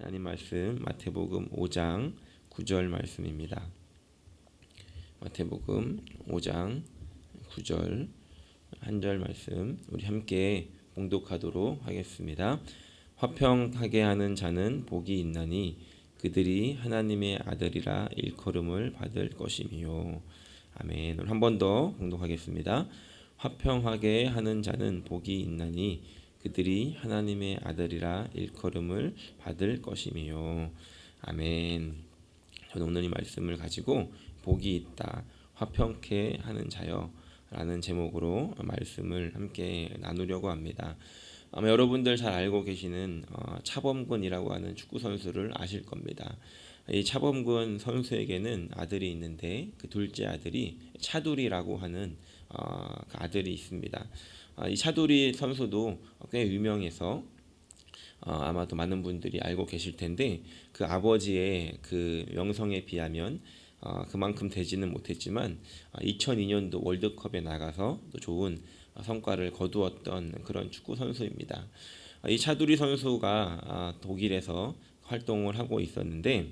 하나님 말씀 마태복음 5장 9절 말씀입니다. 마태복음 5장 9절 한 절 말씀 우리 함께 봉독하도록 하겠습니다. 화평하게 하는 자는 복이 있나니 그들이 하나님의 아들이라 일컬음을 받을 것이미요. 아멘. 한 번 더 봉독하겠습니다. 화평하게 하는 자는 복이 있나니 그들이 하나님의 아들이라 일컬음을 받을 것이미요. 아멘. 저는 오늘 이 말씀을 가지고 복이 있다, 화평케 하는 자여 라는 제목으로 말씀을 함께 나누려고 합니다. 아마 여러분들 잘 알고 계시는 차범근이라고 하는 축구 선수를 아실 겁니다. 이 차범근 선수에게는 아들이 있는데 그 둘째 아들이 차두리라고 하는 그 아들이 있습니다. 이 차두리 선수도 꽤 유명해서 아마도 많은 분들이 알고 계실 텐데 그 아버지의 그 명성에 비하면 그만큼 되지는 못했지만 2002년도 월드컵에 나가서 또 좋은 성과를 거두었던 그런 축구 선수입니다. 이 차두리 선수가 독일에서 활동을 하고 있었는데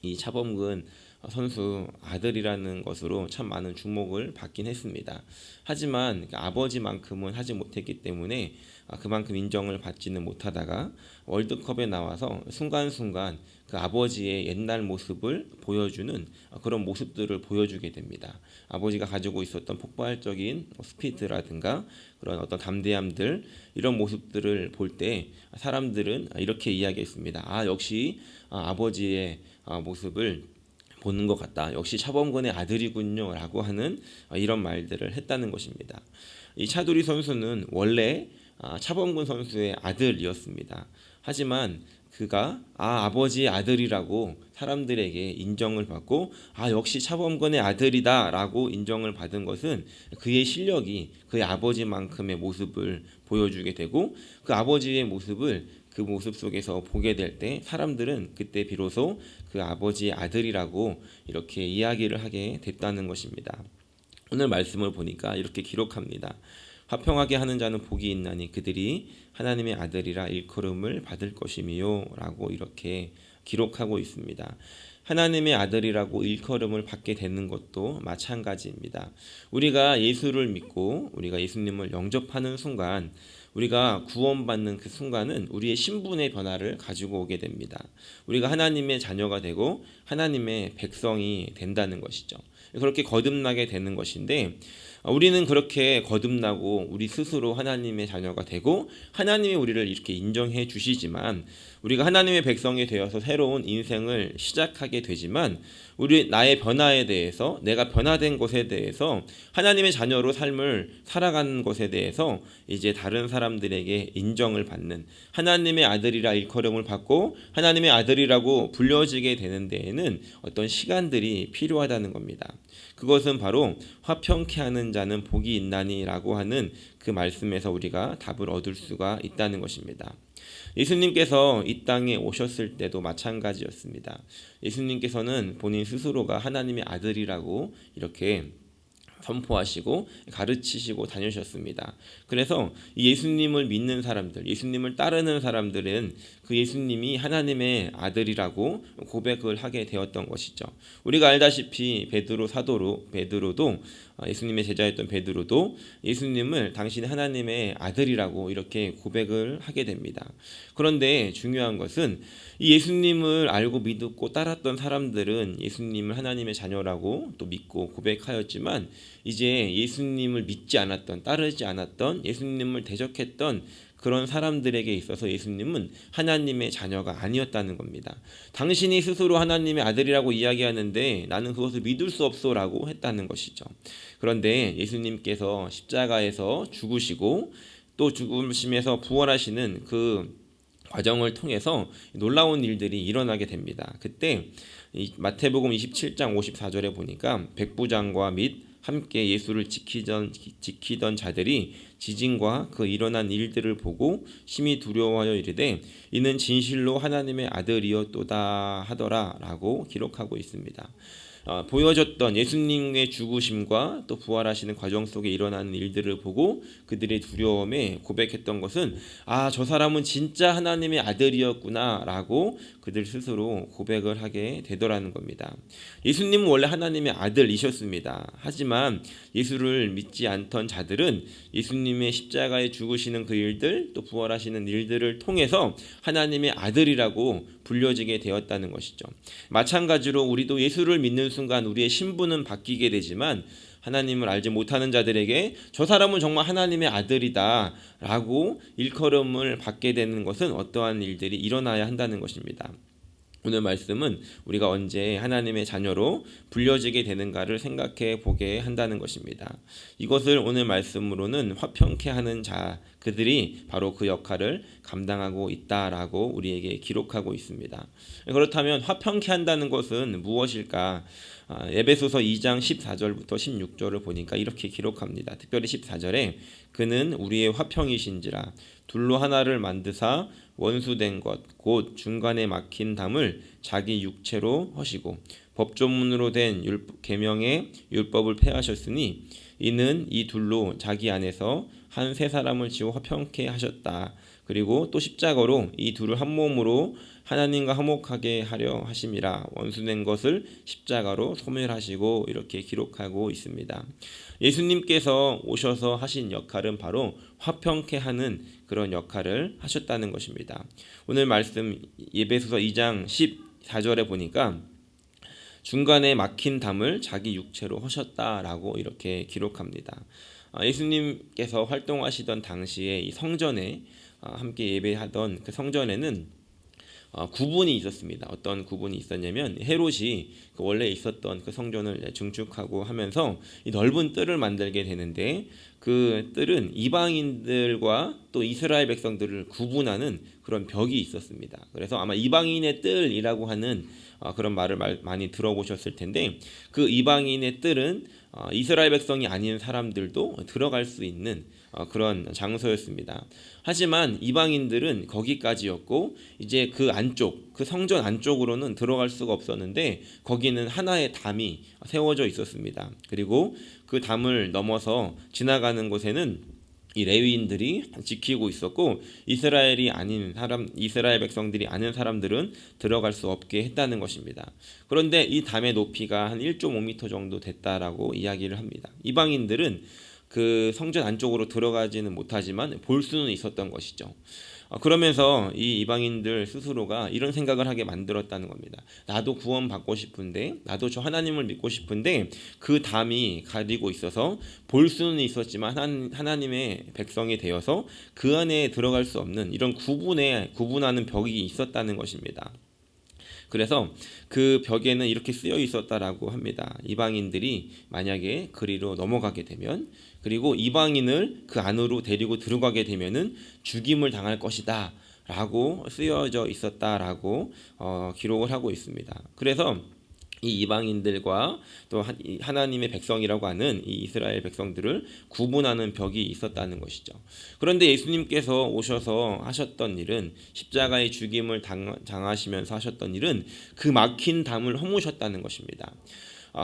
이 차범근 선수 아들이라는 것으로 참 많은 주목을 받긴 했습니다. 하지만 아버지만큼은 하지 못했기 때문에 그만큼 인정을 받지는 못하다가 월드컵에 나와서 순간순간 그 아버지의 옛날 모습을 보여주는 그런 모습들을 보여주게 됩니다. 아버지가 가지고 있었던 폭발적인 스피드라든가 그런 어떤 담대함들, 이런 모습들을 볼 때 사람들은 이렇게 이야기했습니다. 역시 아버지의 모습을 보는 것 같다. 역시 차범근의 아들이군요 라고 하는 이런 말들을 했다는 것입니다. 이 차두리 선수는 원래 차범근 선수의 아들이었습니다. 하지만 그가 아버지의 아들이라고 사람들에게 인정을 받고 역시 차범근의 아들이다 라고 인정을 받은 것은 그의 실력이 그의 아버지만큼의 모습을 보여주게 되고 그 아버지의 모습을 그 모습 속에서 보게 될 때 사람들은 그때 비로소 그 아버지의 아들이라고 이렇게 이야기를 하게 됐다는 것입니다. 오늘 말씀을 보니까 이렇게 기록합니다. 화평하게 하는 자는 복이 있나니 그들이 하나님의 아들이라 일컬음을 받을 것이미요 라고 이렇게 기록하고 있습니다. 하나님의 아들이라고 일컬음을 받게 되는 것도 마찬가지입니다. 우리가 예수를 믿고 우리가 예수님을 영접하는 순간, 우리가 구원받는 그 순간은 우리의 신분의 변화를 가지고 오게 됩니다. 우리가 하나님의 자녀가 되고 하나님의 백성이 된다는 것이죠. 그렇게 거듭나게 되는 것인데 우리는 그렇게 거듭나고 우리 스스로 하나님의 자녀가 되고 하나님이 우리를 이렇게 인정해 주시지만 우리가 하나님의 백성이 되어서 새로운 인생을 시작하게 되지만 나의 변화에 대해서, 내가 변화된 것에 대해서, 하나님의 자녀로 삶을 살아가는 것에 대해서 이제 다른 사람들에게 인정을 받는, 하나님의 아들이라 일컬음을 받고 하나님의 아들이라고 불려지게 되는 데에는 어떤 시간들이 필요하다는 겁니다. 그것은 바로 화평케 하는 자는 복이 있나니 라고 하는 그 말씀에서 우리가 답을 얻을 수가 있다는 것입니다. 예수님께서 이 땅에 오셨을 때도 마찬가지였습니다. 예수님께서는 본인 스스로가 하나님의 아들이라고 이렇게 선포하시고 가르치시고 다니셨습니다. 그래서 예수님을 믿는 사람들, 예수님을 따르는 사람들은 그 예수님이 하나님의 아들이라고 고백을 하게 되었던 것이죠. 우리가 알다시피 베드로도 예수님의 제자였던 베드로도 예수님을 당신이 하나님의 아들이라고 이렇게 고백을 하게 됩니다. 그런데 중요한 것은 이 예수님을 알고 믿고 따랐던 사람들은 예수님을 하나님의 자녀라고 또 믿고 고백하였지만 이제 예수님을 믿지 않았던, 따르지 않았던, 예수님을 대적했던 그런 사람들에게 있어서 예수님은 하나님의 자녀가 아니었다는 겁니다. 당신이 스스로 하나님의 아들이라고 이야기하는데 나는 그것을 믿을 수 없소라고 했다는 것이죠. 그런데 예수님께서 십자가에서 죽으시고 또 죽으심에서 부활하시는 그 과정을 통해서 놀라운 일들이 일어나게 됩니다. 그때 마태복음 27장 54절에 보니까 백부장과 및 함께 예수를 지키던 자들이 지진과 그 일어난 일들을 보고 심히 두려워하여 이르되 이는 진실로 하나님의 아들이었도다 하더라 라고 기록하고 있습니다. 보여졌던 예수님의 죽으심과 또 부활하시는 과정 속에 일어나는 일들을 보고 그들의 두려움에 고백했던 것은 저 사람은 진짜 하나님의 아들이었구나라고 그들 스스로 고백을 하게 되더라는 겁니다. 예수님은 원래 하나님의 아들이셨습니다. 하지만 예수를 믿지 않던 자들은 예수님의 십자가에 죽으시는 그 일들 또 부활하시는 일들을 통해서 하나님의 아들이라고 불려지게 되었다는 것이죠. 마찬가지로 우리도 예수를 믿는 순간 우리의 신분은 바뀌게 되지만 하나님을 알지 못하는 자들에게 저 사람은 정말 하나님의 아들이다 라고 일컬음을 받게 되는 것은 어떠한 일들이 일어나야 한다는 것입니다. 오늘 말씀은 우리가 언제 하나님의 자녀로 불려지게 되는가를 생각해 보게 한다는 것입니다. 이것을 오늘 말씀으로는 화평케 하는 자, 그들이 바로 그 역할을 감당하고 있다라고 우리에게 기록하고 있습니다. 그렇다면 화평케 한다는 것은 무엇일까? 에베소서 2장 14절부터 16절을 보니까 이렇게 기록합니다. 특별히 14절에 그는 우리의 화평이신지라 둘로 하나를 만드사 원수된 것 곧 중간에 막힌 담을 자기 육체로 허시고 법조문으로 된 계명의 율법을 폐하셨으니 이는 이 둘로 자기 안에서 한 세 사람을 지어 화평케 하셨다. 그리고 또 십자가로 이 둘을 한 몸으로 하나님과 화목하게 하려 하심이라 원수된 것을 십자가로 소멸하시고 이렇게 기록하고 있습니다. 예수님께서 오셔서 하신 역할은 바로 화평케 하는 그런 역할을 하셨다는 것입니다. 오늘 말씀 에베소서 2장 14절에 보니까 중간에 막힌 담을 자기 육체로 허셨다라고 이렇게 기록합니다. 예수님께서 활동하시던 당시에 이 성전에 함께 예배하던 그 성전에는 구분이 있었습니다. 어떤 구분이 있었냐면 헤롯이 원래 있었던 그 성전을 증축하고 하면서 이 넓은 뜰을 만들게 되는데 그 뜰은 이방인들과 또 이스라엘 백성들을 구분하는 그런 벽이 있었습니다. 그래서 아마 이방인의 뜰이라고 하는 그런 말을 많이 들어보셨을 텐데 그 이방인의 뜰은 이스라엘 백성이 아닌 사람들도 들어갈 수 있는 그런 장소였습니다. 하지만 이방인들은 거기까지였고 이제 그 안쪽, 그 성전 안쪽으로는 들어갈 수가 없었는데 거기는 하나의 담이 세워져 있었습니다. 그리고 그 담을 넘어서 지나가는 곳에는 이 레위인들이 지키고 있었고 이스라엘 백성들이 아닌 사람들은 들어갈 수 없게 했다는 것입니다. 그런데 이 담의 높이가 한 1.5m 정도 됐다라고 이야기를 합니다. 이방인들은 그 성전 안쪽으로 들어가지는 못하지만 볼 수는 있었던 것이죠. 그러면서 이 이방인들 스스로가 이런 생각을 하게 만들었다는 겁니다. 나도 구원받고 싶은데, 나도 저 하나님을 믿고 싶은데 그 담이 가리고 있어서 볼 수는 있었지만 하나님의 백성이 되어서 그 안에 들어갈 수 없는 이런 구분하는 벽이 있었다는 것입니다. 그래서 그 벽에는 이렇게 쓰여 있었다라고 합니다. 이방인들이 만약에 그리로 넘어가게 되면 그리고 이방인을 그 안으로 데리고 들어가게 되면은 죽임을 당할 것이다 라고 쓰여져 있었다라고 기록을 하고 있습니다. 그래서 이 이방인들과 또 하나님의 백성이라고 하는 이 이스라엘 백성들을 구분하는 벽이 있었다는 것이죠. 그런데 예수님께서 오셔서 하셨던 일은 십자가의 죽임을 당하시면서 하셨던 일은 그 막힌 담을 허무셨다는 것입니다.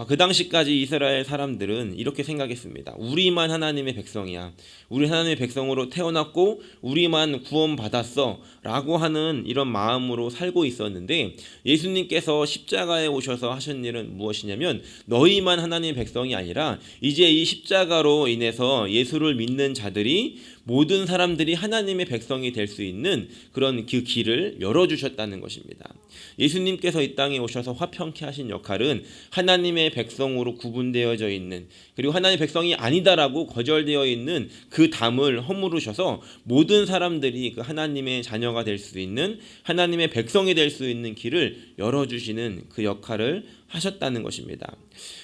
그 당시까지 이스라엘 사람들은 이렇게 생각했습니다. 우리만 하나님의 백성이야. 우리 하나님의 백성으로 태어났고 우리만 구원받았어 라고 하는 이런 마음으로 살고 있었는데 예수님께서 십자가에 오셔서 하신 일은 무엇이냐면 너희만 하나님의 백성이 아니라 이제 이 십자가로 인해서 예수를 믿는 자들이 모든 사람들이 하나님의 백성이 될 수 있는 그런 그 길을 열어주셨다는 것입니다. 예수님께서 이 땅에 오셔서 화평케 하신 역할은 하나님의 백성으로 구분되어져 있는 그리고 하나님의 백성이 아니다라고 거절되어 있는 그 담을 허물으셔서 모든 사람들이 그 하나님의 자녀가 될 수 있는 하나님의 백성이 될 수 있는 길을 열어주시는 그 역할을 하셨다는 것입니다.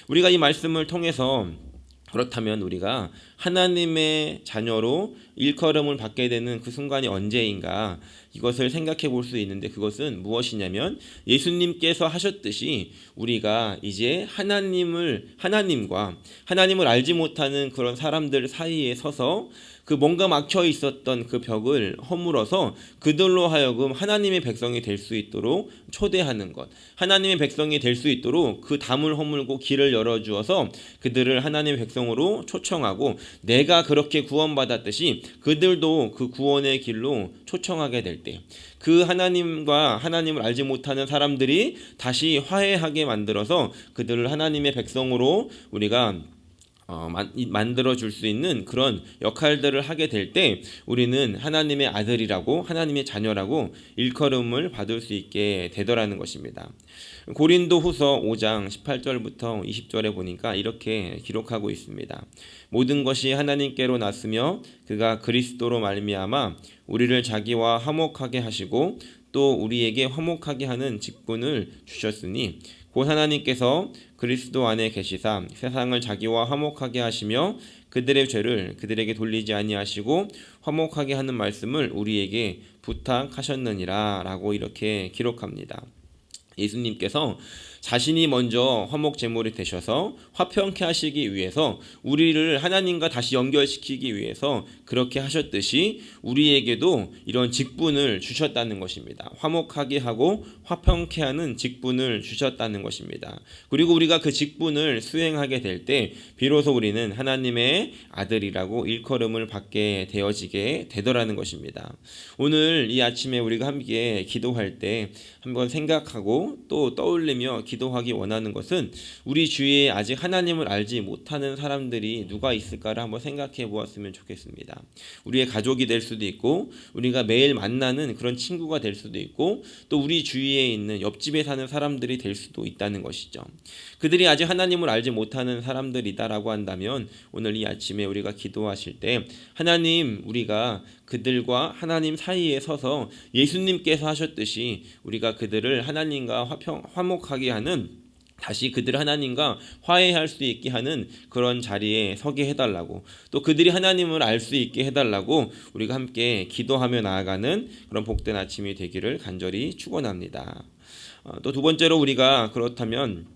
우리가 이 말씀을 통해서 그렇다면 우리가 하나님의 자녀로 일컬음을 받게 되는 그 순간이 언제인가 이것을 생각해 볼 수 있는데 그것은 무엇이냐면 예수님께서 하셨듯이 우리가 이제 하나님과 하나님을 알지 못하는 그런 사람들 사이에 서서 그 그 뭔가 막혀 있었던 그 벽을 허물어서 그들로 하여금 하나님의 백성이 될 수 있도록 초대하는 것, 하나님의 백성이 될 수 있도록 그 담을 허물고 길을 열어주어서 그들을 하나님의 백성으로 초청하고, 내가 그렇게 구원받았듯이 그들도 그 구원의 길로 초청하게 될 때, 그 하나님과 하나님을 알지 못하는 사람들이 다시 화해하게 만들어서 그들을 하나님의 백성으로 우리가 만들어 줄 수 있는 그런 역할들을 하게 될 때, 우리는 하나님의 아들이라고, 하나님의 자녀라고 일컬음을 받을 수 있게 되더라는 것입니다. 고린도후서 5장 18절부터 20절에 보니까 이렇게 기록하고 있습니다. 모든 것이 하나님께로 났으며 그가 그리스도로 말미암아 우리를 자기와 화목하게 하시고 또 우리에게 화목하게 하는 직분을 주셨으니, 곧 하나님께서 그리스도 안에 계시사 세상을 자기와 화목하게 하시며 그들의 죄를 그들에게 돌리지 아니하시고 화목하게 하는 말씀을 우리에게 부탁하셨느니라 라고 이렇게 기록합니다. 예수님께서 자신이 먼저 화목 제물이 되셔서 화평케 하시기 위해서, 우리를 하나님과 다시 연결시키기 위해서 그렇게 하셨듯이 우리에게도 이런 직분을 주셨다는 것입니다. 화목하게 하고 화평케 하는 직분을 주셨다는 것입니다. 그리고 우리가 그 직분을 수행하게 될 때 비로소 우리는 하나님의 아들이라고 일컬음을 받게 되어지게 되더라는 것입니다. 오늘 이 아침에 우리가 함께 기도할 때 한번 생각하고 또 떠올리며 기도하기 원하는 것은, 우리 주위에 아직 하나님을 알지 못하는 사람들이 누가 있을까를 한번 생각해 보았으면 좋겠습니다. 우리의 가족이 될 수도 있고, 우리가 매일 만나는 그런 친구가 될 수도 있고, 또 우리 주위에 있는 옆집에 사는 사람들이 될 수도 있다는 것이죠. 그들이 아직 하나님을 알지 못하는 사람들이다라고 한다면, 오늘 이 아침에 우리가 기도하실 때 하나님, 우리가 그들과 하나님 사이에 서서 예수님께서 하셨듯이 우리가 그들을 하나님과 화목하게 하는, 다시 그들을 하나님과 화해할 수 있게 하는 그런 자리에 서게 해달라고, 또 그들이 하나님을 알 수 있게 해달라고 우리가 함께 기도하며 나아가는 그런 복된 아침이 되기를 간절히 축원합니다. 또 두 번째로, 우리가 그렇다면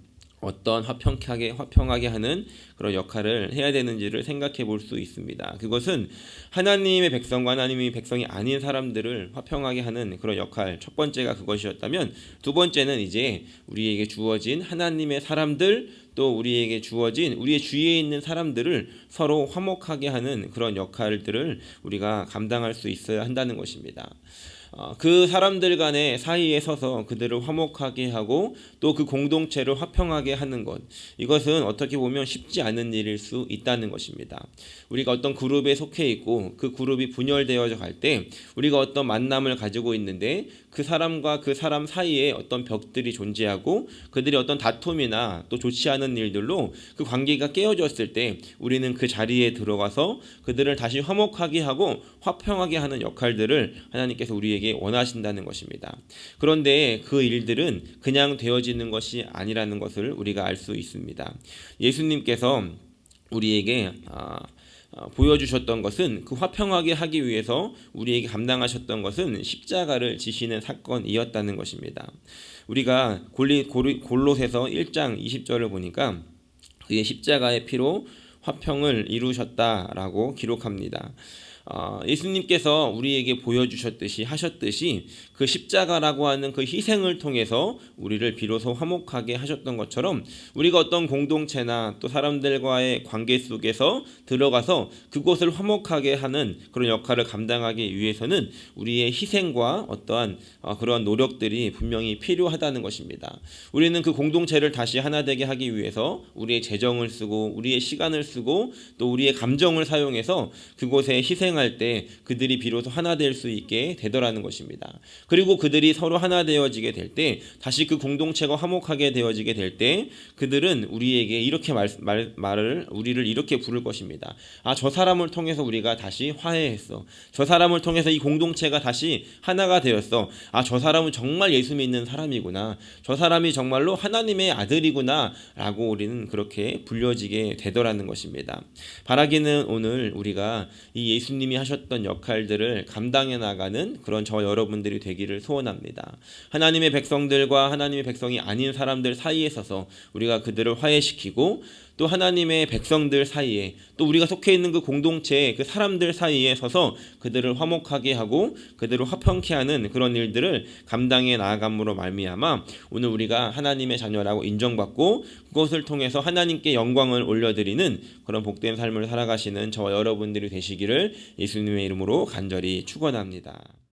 어떤 화평하게 하는 그런 역할을 해야 되는지를 생각해 볼 수 있습니다. 그것은 하나님의 백성과 하나님의 백성이 아닌 사람들을 화평하게 하는 그런 역할, 첫 번째가 그것이었다면, 두 번째는 이제 우리에게 주어진 하나님의 사람들, 또 우리에게 주어진 우리의 주위에 있는 사람들을 서로 화목하게 하는 그런 역할들을 우리가 감당할 수 있어야 한다는 것입니다. 그 사람들 간의 사이에 서서 그들을 화목하게 하고 또 그 공동체를 화평하게 하는 것, 이것은 어떻게 보면 쉽지 않은 일일 수 있다는 것입니다. 우리가 어떤 그룹에 속해 있고 그 그룹이 분열되어져 갈 때, 우리가 어떤 만남을 가지고 있는데 그 사람과 그 사람 사이에 어떤 벽들이 존재하고 그들이 어떤 다툼이나 또 좋지 않은 일들로 그 관계가 깨어졌을 때, 우리는 그 자리에 들어가서 그들을 다시 화목하게 하고 화평하게 하는 역할들을 하나님께서 우리에게 원하신다는 것입니다. 그런데 그 일들은 그냥 되어지는 것이 아니라는 것을 우리가 알 수 있습니다. 예수님께서 우리에게 보여주셨던 것은, 그 화평하게 하기 위해서 우리에게 감당하셨던 것은 십자가를 지시는 사건이었다는 것입니다. 우리가 골로새서 1장 20절을 보니까 그의 십자가의 피로 화평을 이루셨다라고 기록합니다. 예수님께서 우리에게 보여주셨듯이 하셨듯이 그 십자가라고 하는 그 희생을 통해서 우리를 비로소 화목하게 하셨던 것처럼, 우리가 어떤 공동체나 또 사람들과의 관계 속에서 들어가서 그곳을 화목하게 하는 그런 역할을 감당하기 위해서는 우리의 희생과 어떠한 그러한 노력들이 분명히 필요하다는 것입니다. 우리는 그 공동체를 다시 하나 되게 하기 위해서 우리의 재정을 쓰고 우리의 시간을 쓰고 또 우리의 감정을 사용해서 그곳에 희생할 때 그들이 비로소 하나 될 수 있게 되더라는 것입니다. 그리고 그들이 서로 하나 되어지게 될 때, 다시 그 공동체가 화목하게 되어지게 될 때 그들은 우리에게 이렇게 우리를 이렇게 부를 것입니다. 저 사람을 통해서 우리가 다시 화해했어. 저 사람을 통해서 이 공동체가 다시 하나가 되었어. 저 사람은 정말 예수 믿는 사람이구나. 저 사람이 정말로 하나님의 아들이구나 라고 우리는 그렇게 불려지게 되더라는 것입니다. 바라기는 오늘 우리가 이 예수님이 하셨던 역할들을 감당해 나가는 그런 저 여러분들이 되기를 소원합니다. 하나님의 백성들과 하나님의 백성이 아닌 사람들 사이에 서서 우리가 그들을 화해시키고, 또 하나님의 백성들 사이에 또 우리가 속해 있는 그 공동체 그 사람들 사이에 서서 그들을 화목하게 하고 그들을 화평케 하는 그런 일들을 감당해 나아감으로 말미암아 오늘 우리가 하나님의 자녀라고 인정받고 그것을 통해서 하나님께 영광을 올려드리는 그런 복된 삶을 살아가시는 저와 여러분들이 되시기를 예수님의 이름으로 간절히 축원합니다.